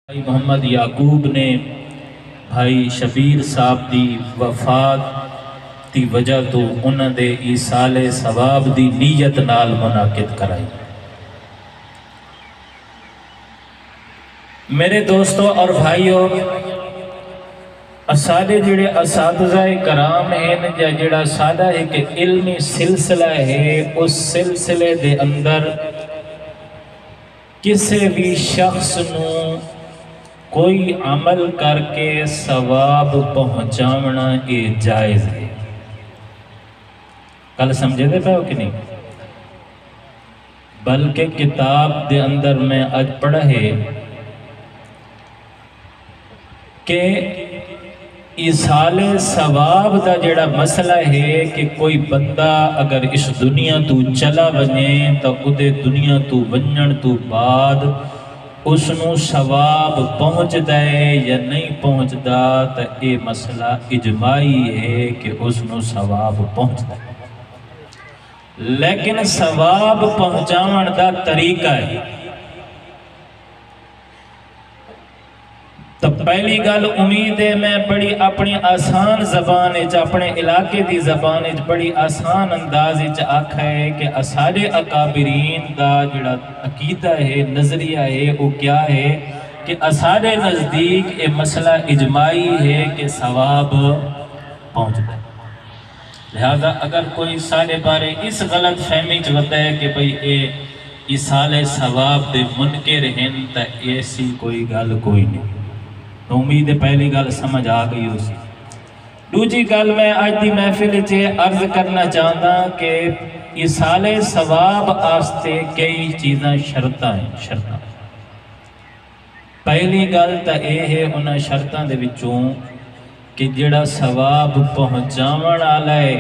بھائی محمد یعقوب نے بھائی شبیر صاحب دی وفات دی وجہ تو انہاں دے ایصال ثواب دی نیت نال منعقد کرائی۔ میرے دوستوں اور بھائیوں، سارے جڑے اساتذہ کرام ہیں یا جڑا سادہ ایک علمی سلسلہ ہے، اس سلسلے دے اندر کسی بھی شخص نو کوئی عمل کر کے ثواب پہنچاونا یہ جائز ہے۔ کل سمجھے دے پہ ہو کہ نہیں؟ بلکہ کتاب دے اندر میں آج پڑھا ہے کہ ایصال ثواب دا جڑا مسئلہ ہے کہ کوئی بندہ اگر اس دنیا تو چلا بنے تو ادھے دنیا تو ونجن تو بعد اس نو ثواب پہنچ دے یا نہیں پہنچ دا تو یہ مسئلہ اجماعی ہے کہ اس نو ثواب پہنچ دے، لیکن ثواب پہنچاون دا طریقہ ہے۔ تو پہلی گل امید ہے میں بڑی اپنی آسان زبان اپنے علاقے دی زبان بڑی آسان انداز آکھا ہے کہ اسارے اکابرین دا جڑا عقیدہ ہے، نظریہ ہے، وہ کیا ہے کہ اسارے نزدیک یہ مسئلہ اجماعی ہے کہ ثواب پہنچ جائے۔ لہذا اگر کوئی سارے بارے اس غلط فہمی چلتا ہے کہ بھئی ایصال ثواب دے منکر ہیں تا ایسی کوئی گل کوئی نہیں۔ امید پہلی گل سمجھ آ گئی اسی۔ دوسری گل میں آج دی محفل عرض کرنا چاہتا کہ ایصال ثواب آستے کئی چیزاں شرطاں ہیں۔ شرطاں پہلی گل تا یہ ہے انہاں شرطاں دے وچوں کہ جڑا ثواب پہنچاون والا ہے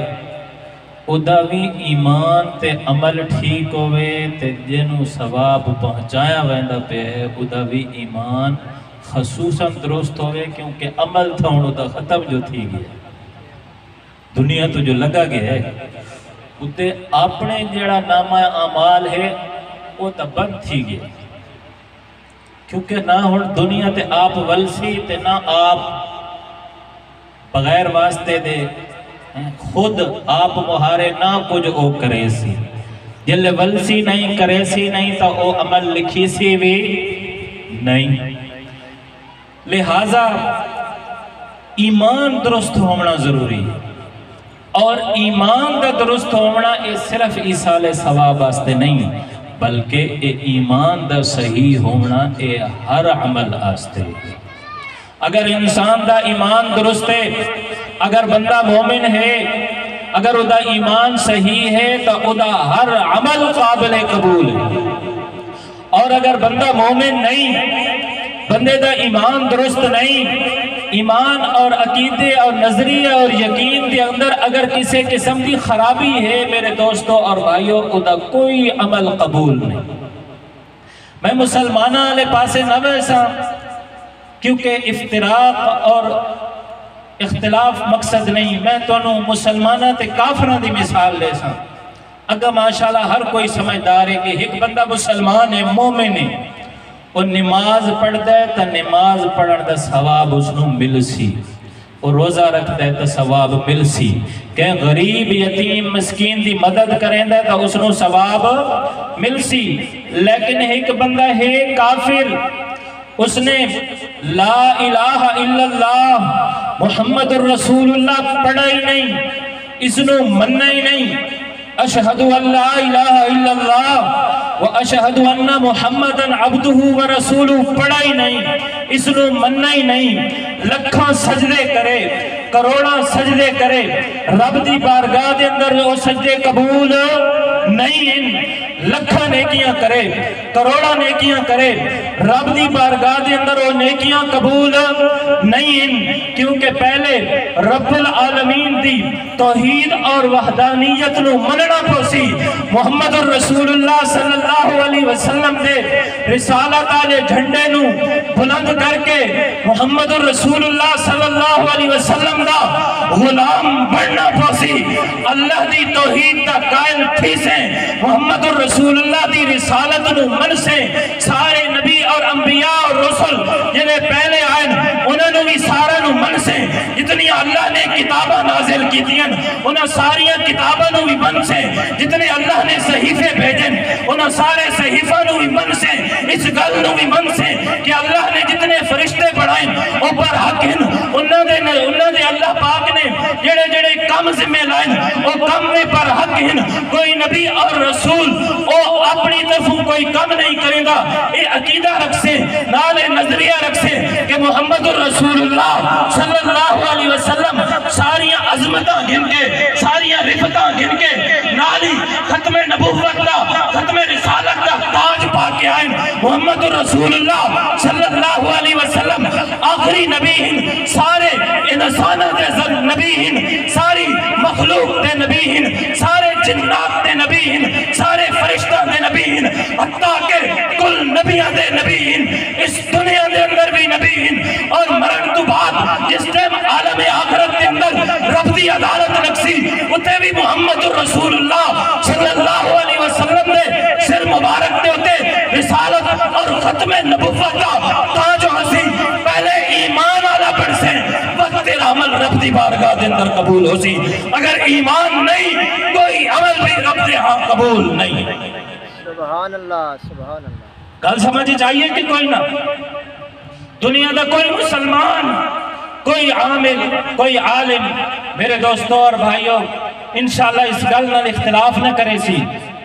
ادا بھی ایمان تے عمل ٹھیک ہوئے تے جنوں ثواب پہنچایا ویندا پہ ہے ادا بھی ایمان خصوصاً درست ہوئے، کیونکہ عمل تھا انہوں دا ختم جو تھی گیا، دنیا تو جو لگا گیا ہے اتے اپنے جڑا نامہ اعمال ہے وہ تا بند تھی گیا، کیونکہ نہ ہن دنیا تے آپ ولسی تے نہ آپ بغیر واسطے دے خود آپ مہارے نہ کچھ او کرے سی، جلے ولسی نہیں کرے سی نہیں تا او عمل لکھی سی بھی نہیں۔ لہذا ایمان درست ہونا ضروری ہے، اور ایمان دا درست ہونا یہ صرف ایصال ثواب واسطے نہیں بلکہ یہ ایمان دا صحیح ہونا یہ ہر عمل واسطے ہے۔ اگر انسان دا ایمان درست ہے، اگر بندہ مومن ہے، اگر ادا ایمان صحیح ہے تو ادا ہر عمل قابل قبول ہے، اور اگر بندہ مومن نہیں، بندے دا ایمان درست نہیں، ایمان اور عقیدے اور نظریہ اور یقین دے اندر اگر کسی قسم کی خرابی ہے میرے دوستوں اور بھائیوں ادا کوئی عمل قبول نہیں۔ میں مسلمانہ والے پاسے نہ ویسا، کیونکہ افتراق اور اختلاف مقصد نہیں، میں تو انہوں مسلمانہ تے کافرہ دی مثال لے سا۔ اگر ماشاءاللہ ہر کوئی سمجھدار ہے کہ ایک بندہ مسلمان ہے، مومن ہے، اور نماز پڑھتا ہے تو نماز پڑھن دا ثواب اس نو مل سی، اور روزہ رکھتا ہے تو ثواب مل سی، کہ غریب یتیم مسکین دی مدد کریں دا تو اس نو ثواب مل سی۔ لیکن ایک بندہ ہے کافر، اس نے لا الہ الا اللہ محمد الرسول اللہ پڑھا ہی نہیں، اس نو مننا ہی نہیں، اشہد ان لا الہ الا اللہ وَأَشْهَدُ أَنَّ مُحَمَّدًا عَبْدُهُ وَرَسُولُهُ پڑھا ہی نہیں، اس نو مننا ہی نہیں، لکھاں سجدے کرے، کروڑاں سجدے کرے، رب دی بارگاہ دے اندر وہ سجدے قبول نہیں ہیں، لکھاں نیکیاں کرے، کروڑاں نیکیاں کرے، رب دی بارگاہ دے اندر وہ نیکیاں قبول نہیں ہیں، کیونکہ پہلے رب العالمین دی توحید اور وحدانیت نو مننا پوسی، محمد الرسول اللہ صلی اللہ علیہ وسلم دے رسالت آلے جھنڈے نو بلند کر کے محمد الرسول اللہ صلی اللہ علیہ وسلم دا غلام بڑھنا پوسی، اللہ دی توحید دا قائل تھی سے محمد الرسول رسول اللہ دی رسالت نو من سے سارے نبی اور انبیاء اور رسل جنہیں پہلے آئے انہوں نے بھی سارا نو من سے جتنی اللہ نے کتابہ نازل کی دیں انہوں ساریاں کتابہ نو بھی من سے جتنے اللہ نے صحیفے بھیجن انہوں سارے صحیفہ نو بھی من سے اس گل نو بھی من سے کہ اللہ نے جتنے فرشتے بڑھائیں اوپر حق ہیں انہوں نے اللہ پاک نے جڑے جڑے کم ذمہ لائن وہ کم میں پر حق ہیں کوئی نبی اور رسول وہ اپنی طرفوں کوئی کم نہیں کرے گا یہ عقیدہ رکھ سے نال نظریہ رکھ سے کہ محمد الرسول اللہ صلی اللہ علیہ وسلم ساریاں عظمتاں گن کے ساریاں رفتاں گن کے نالی ختم نبوت دا ختم رسالت دا تاج پا کے آئیں محمد الرسول اللہ صلی اللہ علیہ وسلم آخری نبی ہیں سارے انسانہ دے نبی ہیں ساری مخلوق دے نبی ہیں سارے جنات دے نبی ہیں سارے فرشتہ دے نبی ہیں حتیٰ کہ کل نبیاں دے نبی ہیں اس دنیا دے اندر بھی نبی ہیں اور مرن تو بعد جس ٹائم عالم آخرت دے اندر رب دی عدالت لکسی اتے بھی محمد الرسول اللہ صلی اللہ علیہ وسلم دے سر مبارک دے ہوتے رسالت اور ختم نبوت کا تاج و حسی پہلے ایمان آلہ پڑھ سے وقت تیرا عمل رب دی بارگاہ دے اندر قبول ہو سی اگر ایمان نہیں کوئی عمل بھی رب دے ہاں قبول نہیں سبحان اللہ سبحان اللہ کل سمجھ چاہیے کہ کوئی نہ دنیا دا کوئی مسلمان کوئی عامل کوئی عالم میرے دوستوں اور بھائیوں انشاءاللہ اس گل نال اختلاف نہ کرے سی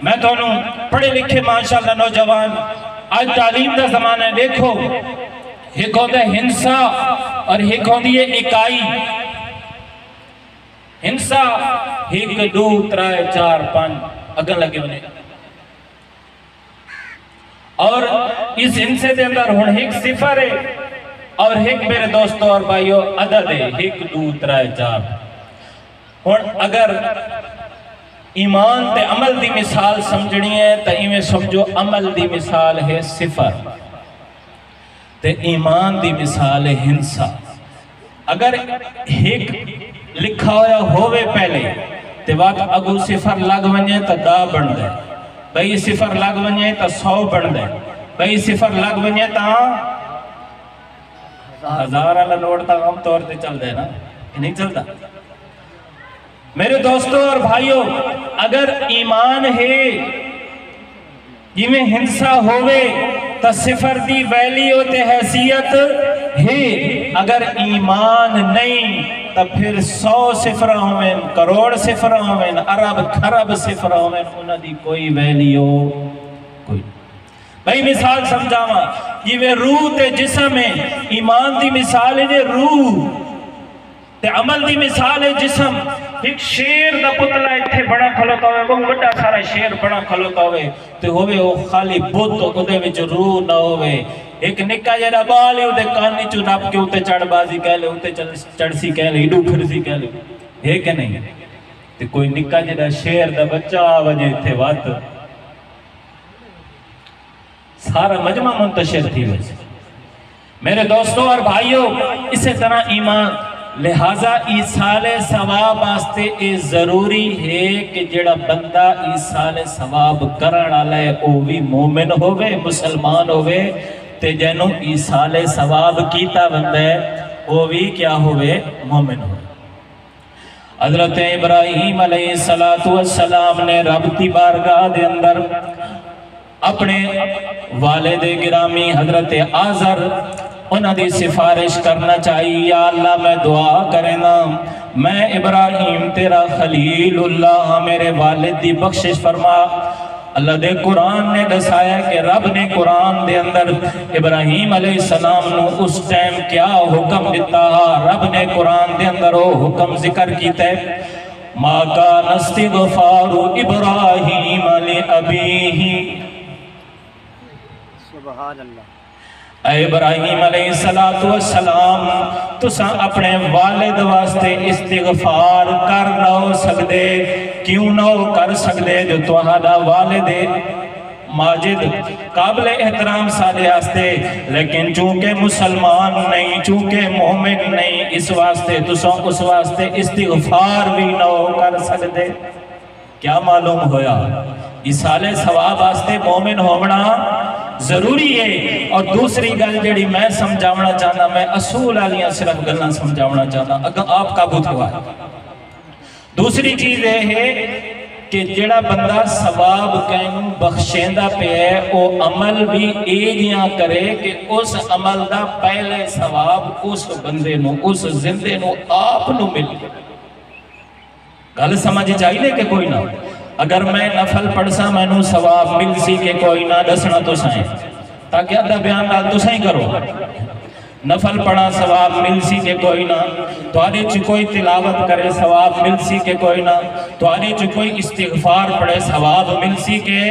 میں تو انہوں پڑھے لکھے ماشاءاللہ نوجوان آج تعلیم دا زمانہ ہے دیکھو ایک ہوتا ہے ہنسا اور ایک ہوتی ہے اکائی ہنسا ایک دو ترائے چار پانچ اگر لگے ہونے اور اس ہنسے دے اندر ہون ایک صفر ہے اور ایک میرے دوستوں اور بھائیوں عدد ہے ایک دو ترائے چار ہون اگر ایمان تے عمل دی مثال سمجھنی ہے تو ایمیں سمجھو عمل دی مثال ہے صفر تے ایمان دی مثال ہے ہنسا اگر ایک لکھا ہویا ہوئے پہلے تے وقت اگو صفر لگ ونجے تا دا بن دے بھئی صفر لگ ونجے تا 100 بن دے بھئی صفر لگ ونجے تا 1000 اللہ نوٹ تا عام طور تے چل دے نا نہیں چلتا میرے دوستوں اور بھائیوں اگر ایمان ہے یہ میں ہنسا ہوئے تا صفر دی ویلیو تے حیثیت ہے اگر ایمان نہیں تا پھر 100 صفر ہوئیں کروڑ صفر ہوئیں عرب خرب صفر ہوئیں انہاں دی کوئی ویلیو کوئی بھائی مثال سمجھاواں یہ میں روح تے جسم ہے ایمان دی مثال ہے روح تے عمل دی مثال ہے جسم ایک شیر دا پتلا اتھے بڑا کھلوتا ہوئے وہ بڑا سارا شیر بڑا کھلوتا ہوئے تے ہوئے وہ خالی بت ہوئے وچ روح نہ ہوئے ایک نکا جڑا بال ہے اُتے کانی چو نپ کے اُتے چڑھ بازی کہہ لے اُتے چڑھ سی کہہ لے اڈو پھر سی کہہ لے ہے کہ نہیں تے کوئی نکا جڑا شیر دا بچہ وجہ اتھے وات سارا مجمع منتشر تھی وجہ میرے دوستوں اور بھائیوں اسی طرح ایمان لہذا ایصال ثواب واسطے یہ ضروری ہے کہ جڑا بندہ ایصال ثواب کرن والا ہے وہ بھی مومن ہوئے مسلمان ہوئے تے جنوں ایصال ثواب کیتا بندہ ہے وہ بھی کیا ہوئے مومن ہوئے حضرت ابراہیم علیہ السلام نے رب کی بارگاہ دے اندر اپنے والد گرامی حضرت آزر انہاں دی سفارش کرنا چاہیے یا اللہ میں دعا کرنا میں ابراہیم تیرا خلیل اللہ میرے والد دی بخشش فرما اللہ دے قرآن نے دسایا کہ رب نے قرآن دے اندر ابراہیم علیہ السلام نو اس ٹائم کیا حکم دیتا رب نے قرآن دے اندر وہ حکم ذکر کیتا ہے ما کان استغفار ابراہیم لأبیہ سبحان اللہ اے ابراہیم علیہ السلام تساں اپنے والد واسطے استغفار کر نہ ہو سکدے کیوں نہ ہو کر سکدے جو تہاڈا والد ماجد قابل احترام سارے واسطے لیکن چونکہ مسلمان نہیں چونکہ مومن نہیں اس واسطے تساں اس واسطے استغفار بھی نہ ہو کر سکدے کیا معلوم ہویا ایصال ثواب واسطے مومن ہونا ضروری ہے۔ اور دوسری گل جڑی میں سمجھاونا چاہنا، میں اصول والیاں صرف گلاں سمجھاونا چاہنا، اگر آپ قابو تھوا۔ دوسری چیز یہ ہے کہ جڑا بندہ ثواب کہیں بخشیندہ پہ ہے وہ عمل بھی ایجیاں کرے کہ اس عمل دا پہلے ثواب اس بندے نو، اس زندے نو آپ نو مل گئے۔ گل سمجھ چاہیے کہ کوئی نہ، اگر میں نفل پڑھسا میں نو ثواب مل سی کہ کوئی نہ دسنا تو سائیں، تاکہ ادھا بیان دال تو سائیں کرو۔ نفل پڑھا ثواب مل سی کہ کوئی نہ، تو آنے چی کوئی تلاوت کرے ثواب مل سی کہ کوئی نہ، تو آنے چی کوئی استغفار پڑھے ثواب مل سی کہ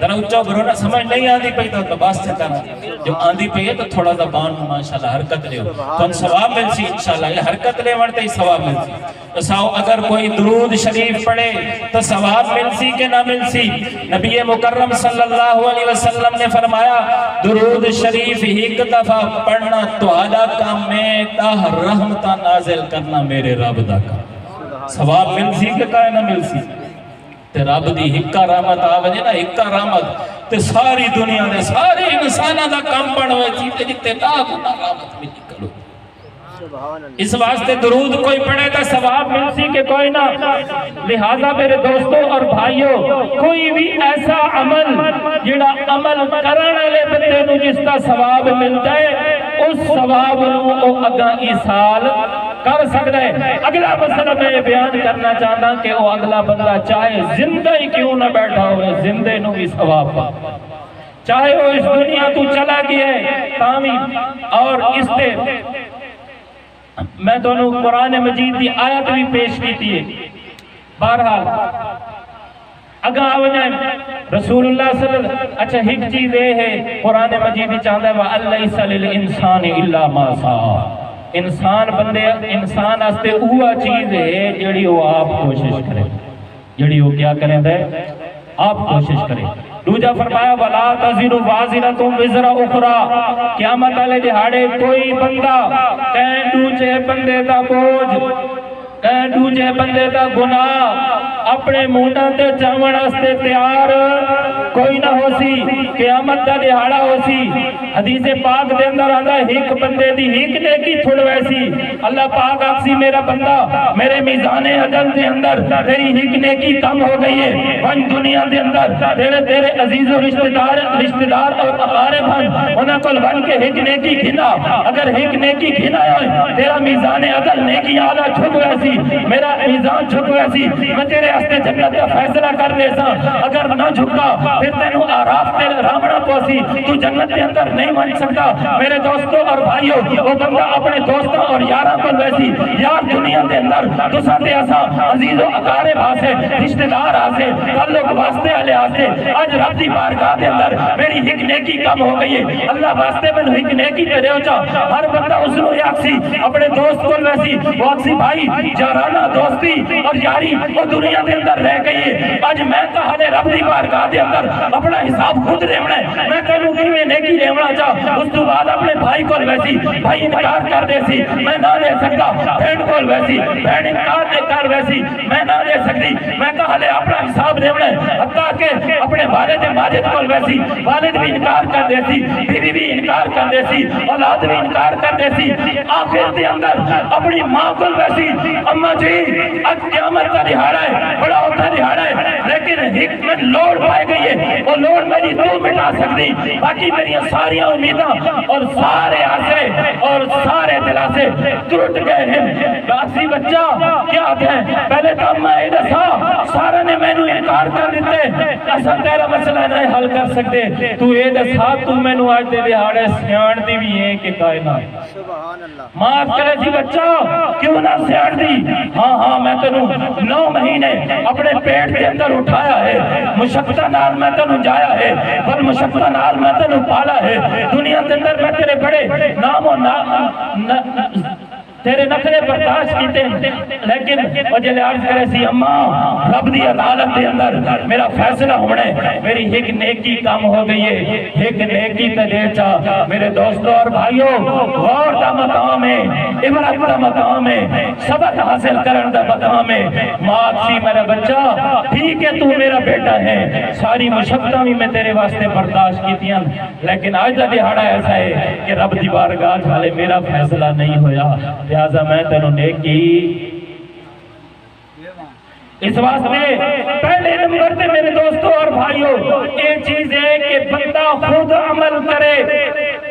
ذرا اچھا برو نہ سمجھ نہیں آدھی پہی تو بس سے کرنا، جو آدھی پہی ہے تو تھوڑا سا بان ماشاءاللہ حرکت لے ہو تو ان ثواب مل سی انشاءاللہ، یہ حرکت لے ورتے ہی ثواب مل سی۔ تو ساؤ اگر کوئی درود شریف پڑھے تو ثواب مل سی کہ نہ مل سی؟ نبی مکرم صلی اللہ علیہ وسلم نے فرمایا درود شریف ایک دفعہ پڑھنا تو آدھا کام میں تاہ رحمتہ نازل کرنا میرے رب دا کا۔ ثواب مل سی کہ کائے نہ مل سی؟ تے رب دی ہکا رحمت آوجے نا، ہکا رحمت تے ساری دنیا دے سارے انسانہ دا کام پڑھوے تھی تے جتے لاکھ دا رحمت ملی کرو۔ اس واسطے درود کوئی پڑھے تا ثواب مل سی کہ کوئی نہ۔ لہذا میرے دوستوں اور بھائیوں، کوئی بھی ایسا عمل جڑا عمل کرنے لے بندے نو جس کا ثواب مل جائے اس ثواب نو اگا ایصال کر سکتا ہے۔ اگلا مسئلہ میں یہ بیان کرنا چاہتا کہ وہ اگلا بندہ چاہے زندہ ہی کیوں نہ بیٹھا ہوئے زندے نو بھی ثواب پا، چاہے وہ اس دنیا تو چلا گیا ہے تامی۔ اور اس تے میں دونوں قرآن مجید دی آیت بھی پیش کی تھی۔ بہرحال اگا آوجائیں رسول اللہ صلی اللہ علیہ وسلم، اچھا ایک چیز یہ ہے قرآن مجید چاہتا ہے وَأَلَّيْسَ لِلْإِنسَانِ إِلَّا مَا سَعَى، انسان بندے انسان آستے ہوا چیز ہے جڑی وہ آپ کوشش کرے، جڑی وہ کیا کریں دے آپ کوشش کریں۔ دوجہ فرمایا وَلَا تَزِرُ وَازِرَةٌ وِزْرَ اُخْرَى، قیامت والے دہاڑے کوئی بندہ کہیں دوجہ بندے دا بوجھ، کہیں دوجہ بندے دا گناہ اپنے مونڈا تے چاون استے تیار کوئی نہ ہو سی، قیامت دا دہاڑا ہو سی۔ حدیث پاک دے اندر آندا ایک بندے دی ایک نیکی تھوڑ ویسی، اللہ پاک آکسی میرا بندہ میرے میزان عدل دے اندر تیری ایک نیکی کم ہو گئی ہے، ون دنیا دے اندر تیرے عزیز و رشتہ دار اور اقارب ہیں انہاں کل ون کے ایک نیکی گھنا، اگر ایک نیکی گھنا ہے تیرا میزان عدل نیکی آدھا چھک ویسی، میرا میزان چھک ویسی، میں تیرے ہستے جنت کا فیصلہ کر دے سا، اگر نہ جھکا پھر تینوں آراف تیرے رامنا پوسی، تو جنت کے اندر نہیں مان سکتا۔ میرے دوستوں اور بھائیوں، وہ بندہ اپنے دوستوں اور یاراں کو ویسی یار دنیا کے اندر تو ساتھے ایسا عزیز و اقارب آسے رشتہ دار آسے تعلق واسطے والے آسے، آج رب دی بارگاہ کے اندر میری ایک نیکی کم ہو گئی ہے، اللہ واسطے میں ایک نیکی تے رہو چا، ہر بندہ اس نو یاکسی اپنے دوست کو ویسی وہ اکسی بھائی جارانہ دوستی اور یاری وہ دنیا کے اندر رہ گئی ہے۔ آج میں کہانے رب دی بارگاہ کے اندر اپنا حساب خود ریونا ہے، میں کہنوں کہ میں نیکی ریونا چاہ، اس تو بعد اپنے بھائی کو ویسی بھائی انکار کر دے سی میں نہ دے سکتا، بہن کو ویسی بہن انکار دے کر ویسی میں نہ دے سکتی، میں کہانے اپنا حساب ریونا ہے، حتیٰ کہ اپنے والد ماجد کو ویسی والد بھی انکار کر دے سی، بیوی بھی انکار کر دے سی، اولاد بھی انکار کر دے سی، آخر دے اندر اپنی ماں کو ویسی اماں جی آج قیامت کا دہاڑا ہے، بڑا ہوتا دہاڑا ہے، لیکن حکمت لوڑ پائے گئی ہے، وہ لوڑ میری تو مٹا سکتی، باقی میری ساری امیداں اور سارے آسے اور سارے دلاسے ٹوٹ گئے ہیں۔ باقی بچہ کیا کہیں پہلے تو اماں اے دسا سارے نے میں نو انکار کر دیتے، ایسا تیرا مسئلہ نہیں حل کر سکتے، تو اے دسا تو میں نو آج دے دہاڑے سیان دی بھی ہے کہ کائنات سبحان اللہ معاف کرے جی بچہ کیوں نہ سیان دی، ہاں میں تنو 9 مہینے اپنے پیٹ کے اندر اٹھایا ہے، مشقتہ نال میں تنو جایا ہے، پر مشقتہ نال میں تنو پالا ہے، دنیا کے اندر میں تیرے بڑے نام و تیرے نخرے برداشت کیتے لیکن وہ جلے عرض کرے سی اماں رب دی عدالت دے اندر میرا فیصلہ ہونے میری ایک نیکی کام ہو گئی ہے ایک نیکی تے دے چاہ میرے دوستوں اور بھائیوں غور دا مقام ہے عبرت دا مقام ہے سبق حاصل کرن دا مقام ہے ماں سی میرا بچہ ٹھیک ہے تو میرا بیٹا ہے ساری مشقتاں بھی میں تیرے واسطے برداشت کیتیاں لیکن آج دا دہاڑا ایسا ہے کہ رب دی بارگاہ والے میرا فیصلہ نہیں ہویا لہذا میں تینوں نیکی اس واسطے پہلے نمبر تے میرے دوستوں اور بھائیوں ایک چیز ہے کہ بندہ خود عمل کرے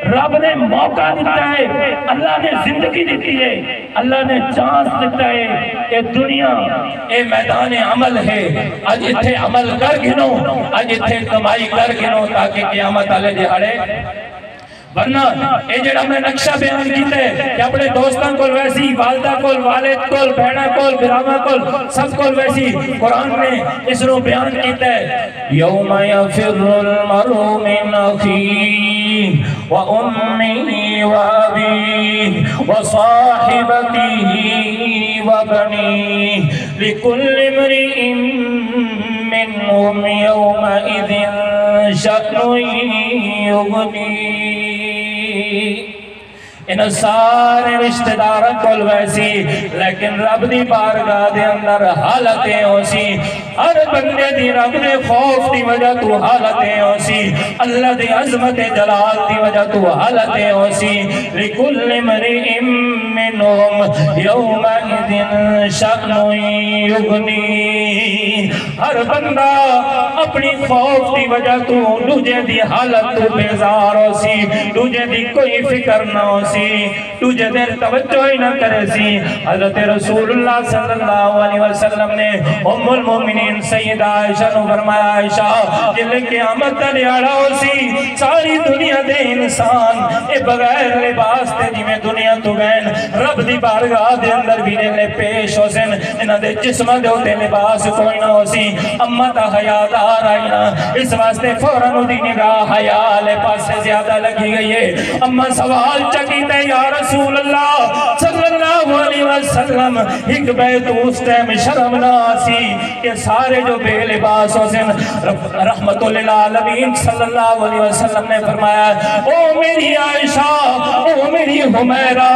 رب نے موقع دیتا ہے اللہ نے زندگی دیتی ہے اللہ نے چانس دیتا ہے کہ دنیا اے میدان عمل ہے آج اتھے عمل کر گنو آج اتھے کمائی کر گنو تاکہ قیامت والے دہاڑے ورنہ اے جڑا میں نقشہ بیان کیتے کہ اپنے دوستاں کول ویسی والدہ کول والد کول بہنہ کول براما کول سب کول ویسی قرآن نے اس رو بیان کیتے یوم یفر المرء من اخیہ و امیہ و ابیہ و صاحبتہ و بنیہ لکل امرئ منہم یومئذ شأن یغنیہ ان سارے رشتہ داروں کول ویسی لیکن رب دی بارگاہ دے اندر حالتیں ہو سی ہر بندے دی رب دے خوف دی وجہ تو حالتیں ہو سی اللہ دی عظمت جلال دی وجہ تو حالتیں ہو سی لکل امرئ منہم یومئذ شأن یغنی ہر بندہ اپنی خوف دی وجہ تو دوجے دی حالت تو بیزار ہو سی دوجے دی کوئی فکر نہ ہو سی تجھے دیر توجہ ہی نہ کرے سی حضرت رسول اللہ صلی اللہ علیہ وسلم نے ام المومنین سیدہ عائشہ نو فرمایا عائشہ جلے قیامت دلیاڑا ہو سی ساری دنیا دے انسان اے بغیر لباس تے جی میں دنیا تو گئن رب دی بارگاہ دے اندر بھی لے پیش ہو سن انہ دے جسم دے ہوتے لباس کوئی نہ ہو سی اما تا حیات آ رہی نا اس واسطے فوراں دی نگاہ حیال پاس سے زیادہ لگی گئی ہے اما سوال چکی یا رسول اللہ صلی اللہ علیہ وسلم ایک بیت اس ٹائم شرم ناسی کہ سارے جو بے لباس ہو سن رحمت للعالمین صلی اللہ علیہ وسلم نے فرمایا او میری عائشہ او میری حمیرہ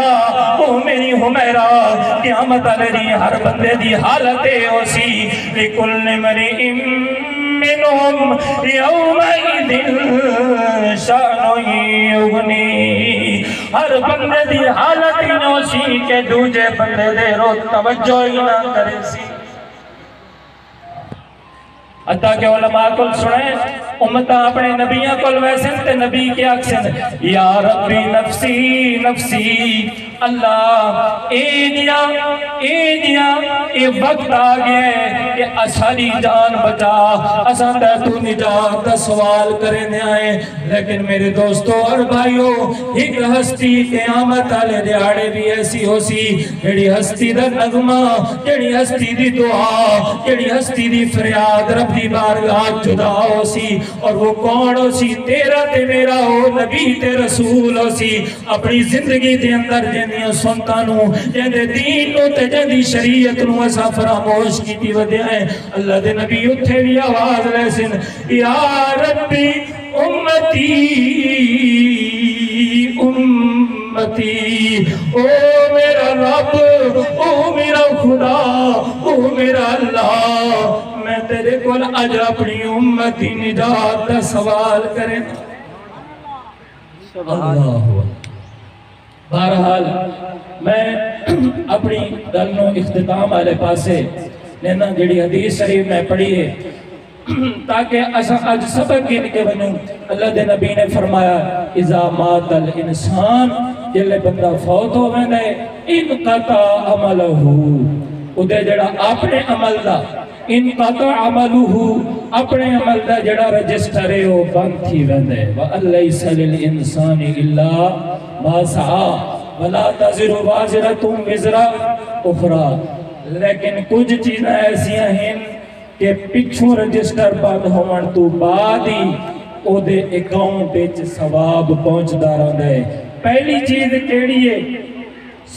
او میری حمیرہ قیامت علیہ ہر بندے دی حالتیں ہو سی لکل امرئ منہم یومئذ شأن یغنی ہر بندے دی حالت ہی نو سی کہ دوجے بندے دے رو توجہ ہی نہ کرے سی حتیٰ کہ علماء کل سنیں امتہ اپنے نبیوں کل ویسن تے نبی کے اکسن یا ربی نفسی نفسی اللہ اے دیا اے وقت آگئے کہ اساری جان بچا اساں تے تو نجات دا سوال کرنے آئے لیکن میرے دوستو اور بھائیو ایک ہستی قیامت آلے دیاڑے بھی ایسی ہو سی جڑی ہستی دا نغمہ جڑی ہستی دی دعا جڑی ہستی دی فریاد رب دی بارگاہ جدا ہو سی اور وہ کون ہو سی تیرا تے میرا ہو نبی تے رسول ہو سی اپنی زندگی دے اندر جنیاں سنتانوں جندے دین نو تے جندی شریعت نو ایسا فراموش کی تی ودے ہیں اللہ دے نبی اتھے بھی آواز لے سن یا ربی امتی امتی او میرا رب او میرا خدا او میرا اللہ میں تیرے کول اج اپنی امتی نجات کا سوال کریں اللہ بہرحال میں اپنی دلنو اختتام والے پاسے لینا جڑی حدیث شریف میں پڑھی ہے تاکہ اسا اج سبق ان کے بنوں اللہ دے نبی نے فرمایا اذا مات الانسان جلے بندہ فوت ہو ویندے انقطع عملہ ادھے جڑا اپنے عمل دا انقطع عملہ اپنے عمل دا جڑا رجسٹر ہے وہ بند تھی ویندے وَأَلَّيْسَ لِلْإِنسَانِ إِلَّا مَا سَعَى وَلَا تَزِرُ وَازِرَةٌ وِزْرَ أُخْرَى لیکن کچھ چیزیں ایسیاں ہیں کہ پچھوں رجسٹر بند ہونے تو بعد ہی او دے اکاؤنٹ وچ ثواب پہنچ داران ہے پہلی چیز کیڑی ہے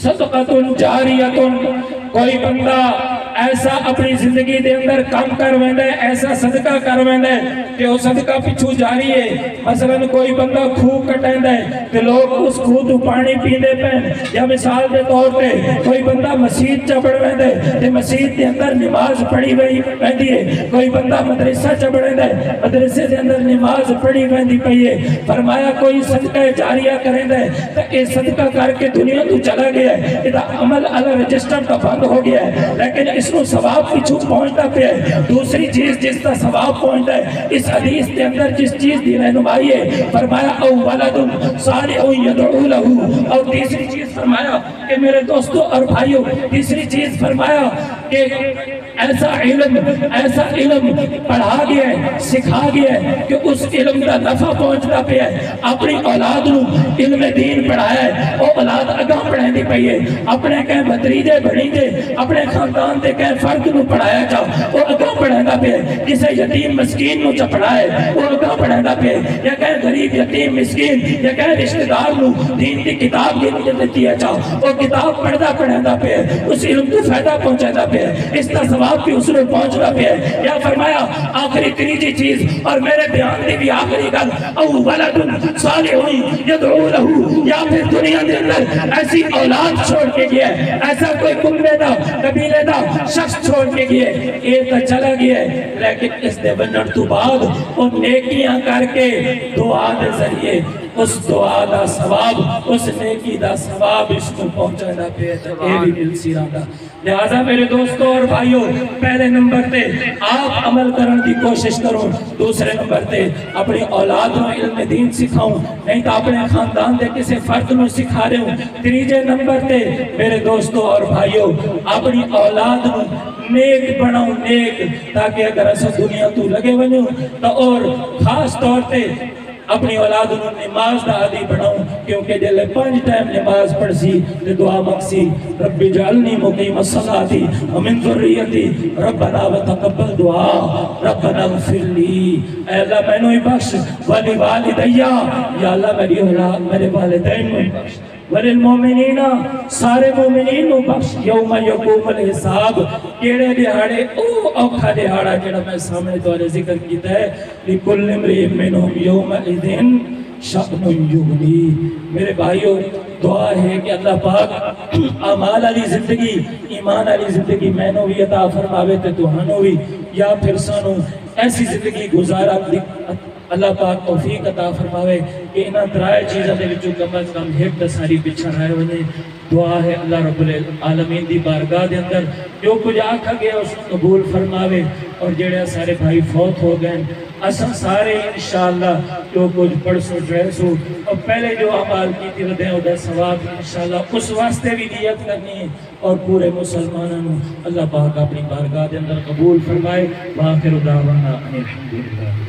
صدقۃ جاریۃ، کوئی بندہ ایسا اپنی زندگی دے اندر کام کر ویندا ہے، ایسا صدقہ کر ویندا ہے کہ وہ صدقہ پچھو جاری ہے۔ مثلا کوئی بندہ خوہ کٹیندا ہے تے لوگ اس خوہ تو پانی پیندے پین، یا مثال دے طور تے کوئی بندہ مسجد چ بڑھ ویندا ہے تے مسجد دے اندر نماز پڑھی ویندی ہے، کوئی بندہ مدرسہ چ بڑھیندا ہے، مدرسے دے اندر نماز پڑھی ویندی پئی ہے۔ فرمایا کوئی صدقہ جاریہ کریندا ہے تے اے صدقہ کر کے دنیا تو چلا گیا ہے، ادا عمل علی رجسٹر کا بند ہو گیا ہے، لیکن اس کو ثواب پیچھو پہنچتا پہ ہے۔ دوسری چیز جس کا ثواب پہنچتا ہے، اس حدیث کے اندر جس چیز دی رہنمائی ہے، فرمایا او ولد صالح یدعو لہ، اور تیسری چیز فرمایا کہ میرے دوستو اور بھائیو، تیسری چیز فرمایا کہ ایسا علم پڑھا گیا ہے، سکھا گیا ہے کہ اس علم کا نفع پہنچتا پہ ہے۔ اپنی اولاد نو علم دین پڑھایا ہے، وہ اولاد اگاں پڑھیں دی پئی ہے، اپنے کہیں بھتریجے بھڑیجے اپنے خاندان دے کہیں فرد نو پڑھایا جاؤ، وہ اگاں پڑھیں پہ ہے۔ کسے یتیم مسکین نو چا پڑھائے وہ اگاں پڑھیں پہ ہے، یا کہیں غریب یتیم مسکین یا کہیں رشتہ دار نو دین دی کتاب دیتی ہے جاؤ، وہ کتاب پڑھدا پڑھیں پہ ہے، اس علم کو فائدہ پہنچا پہ ہے، اس کا ثواب بھی اس نے پہنچنا پہ ہے۔ یا فرمایا آخری تیسری چیز اور میرے بیان دی بھی آخری گل، او ولد صالح یدعو لہ، یا پھر دنیا دے اندر ایسی اولاد چھوڑ کے گیا ہے، ایسا کوئی کنبے دا قبیلے دا شخص چھوڑ کے گیا ہے، ایک چلا گیا ہے، لیکن اس دے بنن تو بعد وہ نیکیاں کر کے دعا دے ذریعے اس دعا دا ثواب، اس نیکی دا ثواب اس کو پہنچانا پہ ہے، اے بھی مل سی رہا۔ لہذا میرے دوستوں اور بھائیوں، پہلے نمبر تے آپ عمل کرن دی کوشش کرو، دوسرے نمبر تے اپنی اولاد نو علم دین سکھاؤں، نہیں تو اپنے خاندان دے کسی فرد نو سکھا رہے ہوں۔ تیجے نمبر تے میرے دوستوں اور بھائیوں، اپنی اولاد نو نیک بناؤ، نیک، تاکہ اگر ایسا دنیا تو لگے ونیوں تو اور خاص طور تے اپنی اولاد انہوں نماز دا عادی بناؤں، کیونکہ جلے 5 ٹائم نماز پڑھ سی تے دعا مقسی رب جعلنی مقیم الصلاة ومن ذریتی ربنا وتقبل دعا ربنا اغفر لی، اے اللہ میں نوی بخش ولی والدیہ، یا اللہ میری اولاد میرے والدین نوی بخش، وللمومنین سارے مومنین نو بخش، یوم یقوم الحساب، کیڑے دہاڑے او اوکھا دہاڑا جڑا میں سامنے دوارے ذکر کیتا ہے، لکل امرئ منہم یومئذ شأن یغنی۔ میرے بھائیوں دعا ہے کہ اللہ پاک اعمال والی زندگی، ایمان والی زندگی میں نو بھی عطا فرماوے تے تہانوں بھی، یا پھر سانو ایسی زندگی گزارا اللہ پاک توفیق عطا فرماوے کہ انہاں ترائے چیزاں دے وچوں کم از کم ایک تا ساری پچھا رہے ونے۔ دعا ہے اللہ رب العالمین دی بارگاہ دے اندر جو کچھ آکھا گیا اس کو قبول فرماوے، اور جڑے سارے بھائی فوت ہو گئے اساں سارے انشاءاللہ جو کچھ پڑھ سو ڈریس ہو اور پہلے جو عمال کی تھی ردیں ہو دے ثواب انشاءاللہ اس واسطے بھی نیت کرنی ہے، اور پورے مسلمانوں اللہ پاک اپنی بارگاہ دے اندر قبول فرمائے۔ وآخر دعوانا الحمدللہ۔